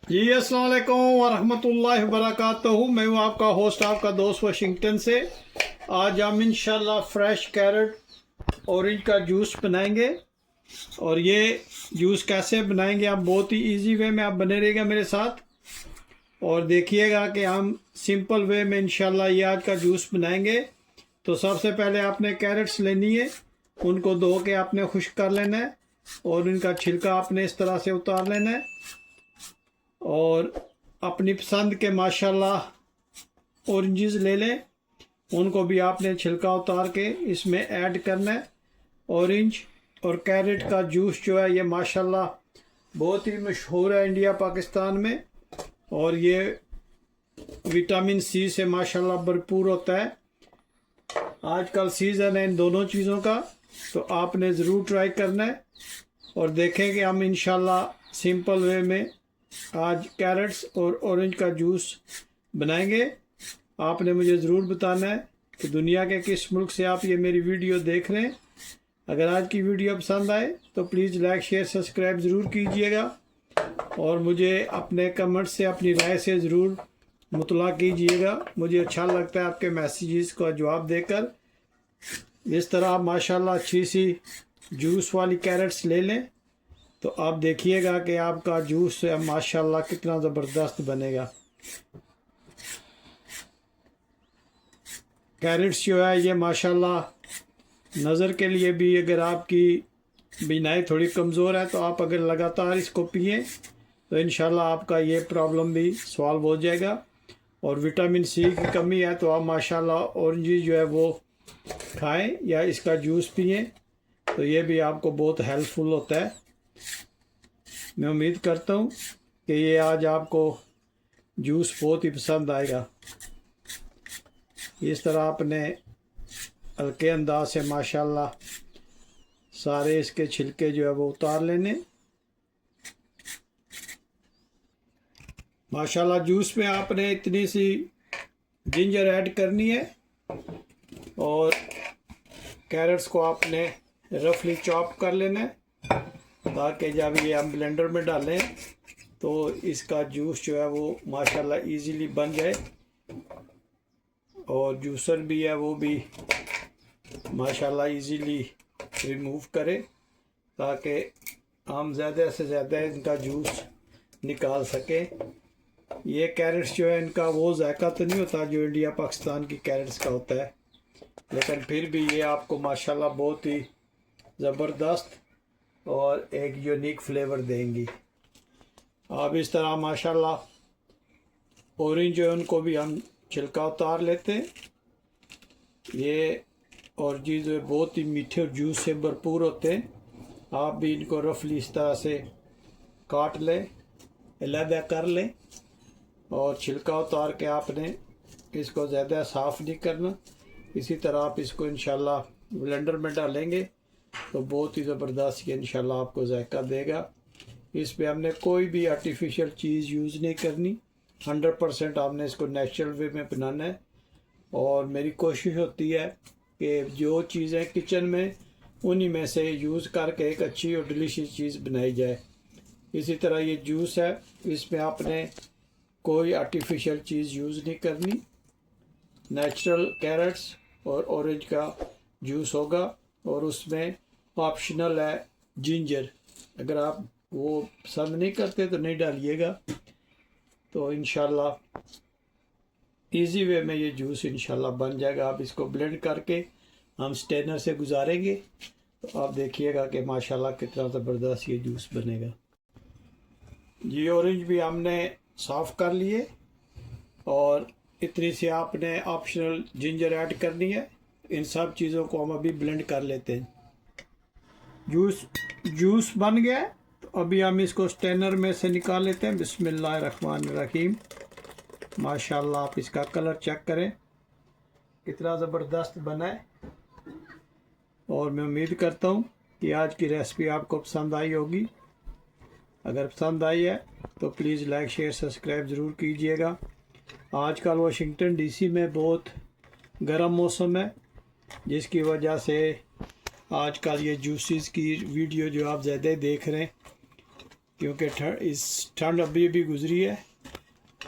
जी अस्सलाम वालेकुम वरहमतुल्लाहि वबरकातुहू। मैं हूँ आपका होस्ट, आपका दोस्त वाशिंगटन से। आज हम इंशाल्लाह फ्रेश कैरेट ऑरेंज का जूस बनाएंगे। और ये जूस कैसे बनाएंगे आप, बहुत ही इजी वे में आप बने रहिएगा मेरे साथ और देखिएगा कि हम सिंपल वे में इंशाल्लाह ये आज का जूस बनाएंगे। तो सबसे पहले आपने कैरेट्स लेनी है, उनको धो के आपने खुश्क कर लेना है और इनका छिलका आपने इस तरह से उतार लेना है। और अपनी पसंद के माशाल्लाह ऑरेंजेस ले लें, उनको भी आपने छिलका उतार के इसमें ऐड करना है। ऑरेंज और कैरेट का जूस जो है ये माशाल्लाह बहुत ही मशहूर है इंडिया पाकिस्तान में, और ये विटामिन सी से माशाल्लाह भरपूर होता है। आजकल सीज़न है इन दोनों चीज़ों का, तो आपने ज़रूर ट्राई करना है और देखें कि हम इंशाल्लाह सिंपल वे में आज कैरेट्स और ऑरेंज का जूस बनाएंगे। आपने मुझे ज़रूर बताना है कि दुनिया के किस मुल्क से आप ये मेरी वीडियो देख रहे हैं। अगर आज की वीडियो पसंद आए तो प्लीज़ लाइक शेयर सब्सक्राइब ज़रूर कीजिएगा और मुझे अपने कमेंट से अपनी राय से ज़रूर मुतला कीजिएगा। मुझे अच्छा लगता है आपके मैसेजेस का जवाब देकर। इस तरह आप माशाल्लाह अच्छी सी जूस वाली कैरेट्स ले लें तो आप देखिएगा कि आपका जूस माशाल्लाह कितना ज़बरदस्त बनेगा। कैरेट्स जो है ये माशाल्लाह नज़र के लिए भी, अगर आपकी बीनाई थोड़ी कमज़ोर है तो आप अगर लगातार इसको पिए तो इंशाल्लाह आपका ये प्रॉब्लम भी सॉल्व हो जाएगा। और विटामिन सी की कमी है तो आप माशाल्लाह ऑरेंज जो है वो खाएं या इसका जूस पिए, तो ये भी आपको बहुत हेल्पफुल होता है। मैं उम्मीद करता हूँ कि ये आज आपको जूस बहुत ही पसंद आएगा। इस तरह आपने हल्के अंदाज से माशाल्लाह सारे इसके छिलके जो है वो उतार लेने। माशाल्लाह जूस में आपने इतनी सी जिंजर ऐड करनी है और कैरेट्स को आपने रफली चॉप कर लेना है ताकि जब ये हम ब्लेंडर में डालें तो इसका जूस जो है वो माशाल्लाह इजीली बन जाए और जूसर भी है वो भी माशाल्लाह इजीली रिमूव करे ताकि हम ज़्यादा से ज़्यादा इनका जूस निकाल सकें। ये कैरेट्स जो है इनका वो जायका तो नहीं होता जो इंडिया पाकिस्तान की कैरेट्स का होता है, लेकिन फिर भी ये आपको माशाल्लाह बहुत ही ज़बरदस्त और एक यूनिक फ्लेवर देंगी। अब इस तरह माशाल्लाह ऑरेंज जो है उनको भी हम छिलका उतार लेते हैं। ये ऑरेंज जो है बहुत ही मीठे और जूस से भरपूर होते हैं। आप भी इनको रफली इस तरह से काट लें, अलग कर लें और छिलका उतार के आपने इसको ज़्यादा साफ़ नहीं करना। इसी तरह आप इसको इंशाल्लाह ब्लेंडर में डालेंगे तो बहुत ही ज़बरदस्त ये इंशाल्लाह आपको जायका देगा। इस पे हमने कोई भी आर्टिफिशियल चीज़ यूज़ नहीं करनी, 100% आपने इसको नेचुरल वे में बनाना है। और मेरी कोशिश होती है कि जो चीज़ें किचन में उन्हीं में से यूज़ करके एक अच्छी और डिलीशियस चीज़ बनाई जाए। इसी तरह ये जूस है, इसमें आपने कोई आर्टिफिशियल चीज़ यूज़ नहीं करनी, नेचुरल कैरेट्स और ऑरेंज का जूस होगा और उसमें ऑप्शनल है जिंजर। अगर आप वो पसंद नहीं करते तो नहीं डालिएगा। तो इंशाल्लाह इजी वे में ये जूस इंशाल्लाह बन जाएगा। आप इसको ब्लेंड करके हम स्टेनर से गुजारेंगे तो आप देखिएगा कि माशाल्लाह कितना ज़बरदस्त ये जूस बनेगा। ये ऑरेंज भी हमने साफ़ कर लिए और इतनी सी आपने ऑप्शनल जिंजर ऐड करनी है। इन सब चीज़ों को हम अभी ब्लेंड कर लेते हैं। जूस बन गया है तो अभी हम इसको स्टेनर में से निकाल लेते हैं। बिस्मिल्लाहिर्रहमानिर्रहीम। माशाल्लाह आप इसका कलर चेक करें कितना ज़बरदस्त बना है। और मैं उम्मीद करता हूँ कि आज की रेसिपी आपको पसंद आई होगी। अगर पसंद आई है तो प्लीज़ लाइक शेयर सब्सक्राइब ज़रूर कीजिएगा। आजकल वाशिंगटन डीसी में बहुत गर्म मौसम है, जिसकी वजह से आजकल ये जूसेस की वीडियो जो आप ज़्यादा देख रहे हैं क्योंकि ठंड अभी भी गुजरी है,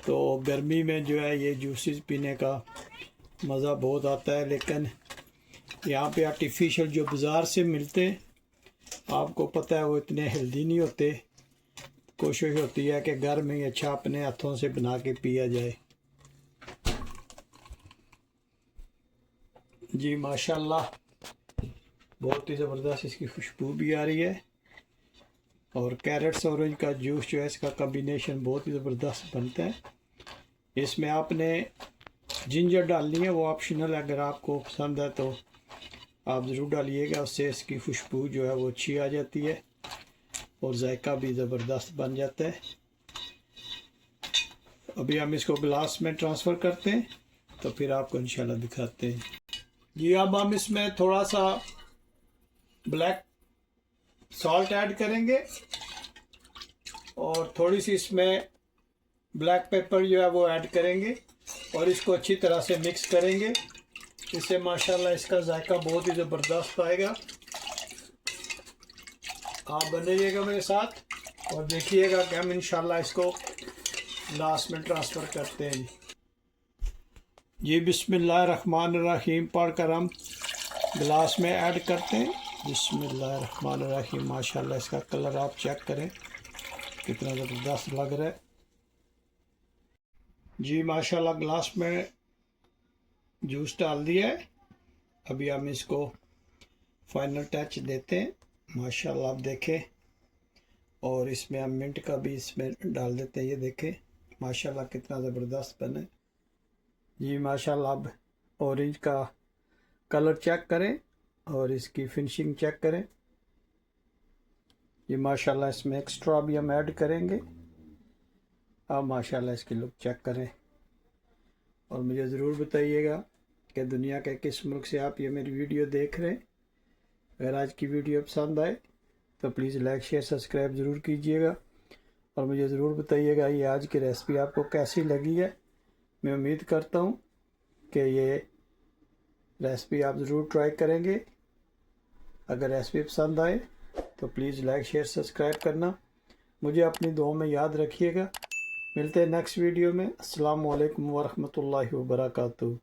तो गर्मी में जो है ये जूसेस पीने का मज़ा बहुत आता है। लेकिन यहाँ पे आर्टिफिशियल जो बाज़ार से मिलते हैं, आपको पता है वो इतने हेल्दी नहीं होते। कोशिश होती है कि घर में ही अच्छा अपने हाथों से बना के पिया जाए। जी माशाल्लाह, बहुत ही ज़बरदस्त इसकी खुशबू भी आ रही है। और कैरेट्स ऑरेंज का जूस जो है, इसका कॉम्बिनेशन बहुत ही ज़बरदस्त बनता है। इसमें आपने जिंजर डालनी है, वो ऑप्शनल है, अगर आपको पसंद है तो आप ज़रूर डालिएगा। उससे इसकी खुशबू जो है वो अच्छी आ जाती है और जायका भी ज़बरदस्त बन जाता है। अभी हम इसको गिलास में ट्रांसफ़र करते हैं, तो फिर आपको इंशाल्लाह दिखाते हैं। जी अब हम इसमें थोड़ा सा ब्लैक सॉल्ट ऐड करेंगे और थोड़ी सी इसमें ब्लैक पेपर जो है वो ऐड करेंगे और इसको अच्छी तरह से मिक्स करेंगे। इससे माशाल्लाह इसका जायका बहुत ही ज़बरदस्त आएगा। आप बनिएगा मेरे साथ और देखिएगा कि हम इंशाल्लाह इसको ग्लास में ट्रांसफ़र करते हैं। जी बिस्मिल्लाहिर्रहमानिर्रहीम पढ़कर हम गिलास में ऐड करते हैं। बिस्मिल्लाहिर्रहमानिर्रहीम। माशाल्लाह इसका कलर आप चेक करें कितना ज़बरदस्त लग रहा है। जी माशाल्लाह गिलास में जूस डाल दिया है। अभी हम इसको फाइनल टच देते हैं। माशाल्लाह आप देखें, और इसमें हम मिंट का भी इसमें डाल देते हैं। ये देखें माशाल्लाह कितना ज़बरदस्त बना है। जी माशाल्लाह अब ऑरेंज का कलर चेक करें और इसकी फिनिशिंग चेक करें। ये माशाल्लाह इसमें एक्स्ट्रा भी हम ऐड करेंगे। आप माशाल्लाह इसकी लुक चेक करें और मुझे ज़रूर बताइएगा कि दुनिया के किस मुल्क से आप ये मेरी वीडियो देख रहे हैं। अगर आज की वीडियो पसंद आए तो प्लीज़ लाइक शेयर सब्सक्राइब ज़रूर कीजिएगा और मुझे ज़रूर बताइएगा ये आज की रेसिपी आपको कैसी लगी है। मैं उम्मीद करता हूँ कि ये रेसिपी आप ज़रूर ट्राई करेंगे। अगर रेसिपी पसंद आए तो प्लीज़ लाइक शेयर सब्सक्राइब करना मुझे अपनी दुआ में याद रखिएगा। मिलते हैं नेक्स्ट वीडियो में। अस्सलामु अलैकुम वरहमतुल्लाहि वबरकातुहू।